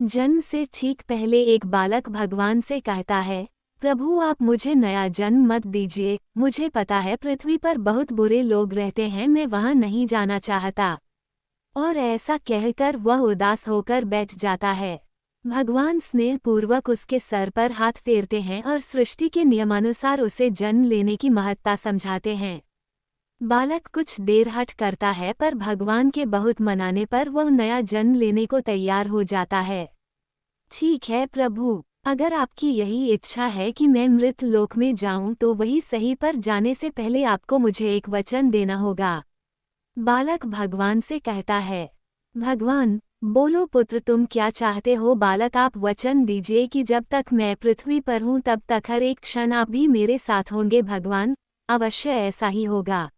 जन्म से ठीक पहले एक बालक भगवान से कहता है, प्रभु आप मुझे नया जन्म मत दीजिए, मुझे पता है पृथ्वी पर बहुत बुरे लोग रहते हैं, मैं वहां नहीं जाना चाहता। और ऐसा कहकर वह उदास होकर बैठ जाता है। भगवान स्नेहपूर्वक उसके सर पर हाथ फेरते हैं और सृष्टि के नियमानुसार उसे जन्म लेने की महत्ता समझाते हैं। बालक कुछ देर हठ करता है, पर भगवान के बहुत मनाने पर वह नया जन्म लेने को तैयार हो जाता है। ठीक है प्रभु, अगर आपकी यही इच्छा है कि मैं मृत लोक में जाऊं तो वही सही, पर जाने से पहले आपको मुझे एक वचन देना होगा। बालक भगवान से कहता है। भगवान, बोलो पुत्र तुम क्या चाहते हो। बालक आप वचन दीजिए कि जब तक मैं पृथ्वी पर हूँ तब तक हर एक क्षण आप भी मेरे साथ होंगे। भगवान, अवश्य ऐसा ही होगा।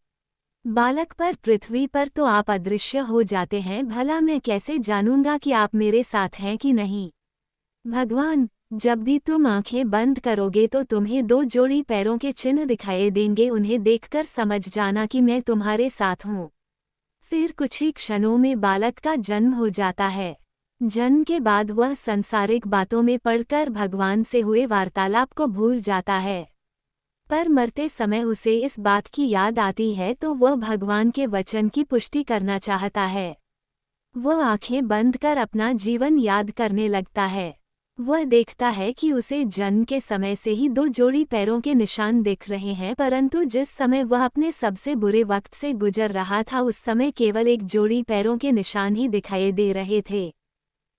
बालक पर पृथ्वी पर तो आप अदृश्य हो जाते हैं, भला मैं कैसे जानूंगा कि आप मेरे साथ हैं कि नहीं। भगवान, जब भी तुम आंखें बंद करोगे तो तुम्हें 2 जोड़ी पैरों के चिन्ह दिखाई देंगे, उन्हें देखकर समझ जाना कि मैं तुम्हारे साथ हूँ। फिर कुछ ही क्षणों में बालक का जन्म हो जाता है। जन्म के बाद वह सांसारिक बातों में पड़कर भगवान से हुए वार्तालाप को भूल जाता है। पर मरते समय उसे इस बात की याद आती है तो वह भगवान के वचन की पुष्टि करना चाहता है। वह आंखें बंद कर अपना जीवन याद करने लगता है। वह देखता है कि उसे जन्म के समय से ही 2 जोड़ी पैरों के निशान दिख रहे हैं, परंतु जिस समय वह अपने सबसे बुरे वक्त से गुजर रहा था उस समय केवल 1 जोड़ी पैरों के निशान ही दिखाई दे रहे थे।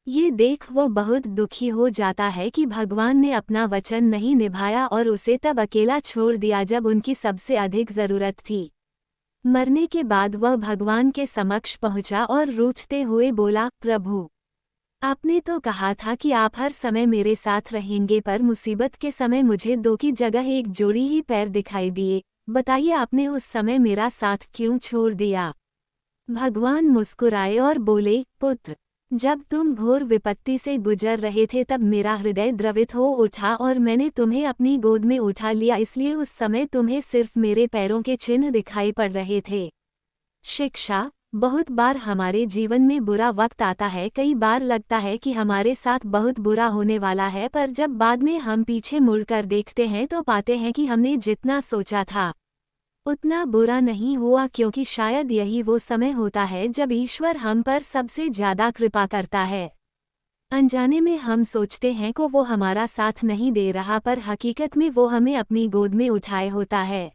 ये देख वह बहुत दुखी हो जाता है कि भगवान ने अपना वचन नहीं निभाया और उसे तब अकेला छोड़ दिया जब उनकी सबसे अधिक जरूरत थी। मरने के बाद वह भगवान के समक्ष पहुंचा और रूठते हुए बोला, प्रभु, आपने तो कहा था कि आप हर समय मेरे साथ रहेंगे, पर मुसीबत के समय मुझे 2 की जगह 1 जोड़ी ही पैर दिखाई दिए। बताइए आपने उस समय मेरा साथ क्यों छोड़ दिया। भगवान मुस्कुराए और बोले, पुत्र, जब तुम घोर विपत्ति से गुजर रहे थे तब मेरा हृदय द्रवित हो उठा और मैंने तुम्हें अपनी गोद में उठा लिया, इसलिए उस समय तुम्हें सिर्फ मेरे पैरों के चिन्ह दिखाई पड़ रहे थे। शिक्षा, बहुत बार हमारे जीवन में बुरा वक्त आता है, कई बार लगता है कि हमारे साथ बहुत बुरा होने वाला है, पर जब बाद में हम पीछे मुड़कर देखते हैं तो पाते हैं कि हमने जितना सोचा था उतना बुरा नहीं हुआ, क्योंकि शायद यही वो समय होता है जब ईश्वर हम पर सबसे ज्यादा कृपा करता है। अनजाने में हम सोचते हैं कि वो हमारा साथ नहीं दे रहा, पर हकीकत में वो हमें अपनी गोद में उठाए होता है।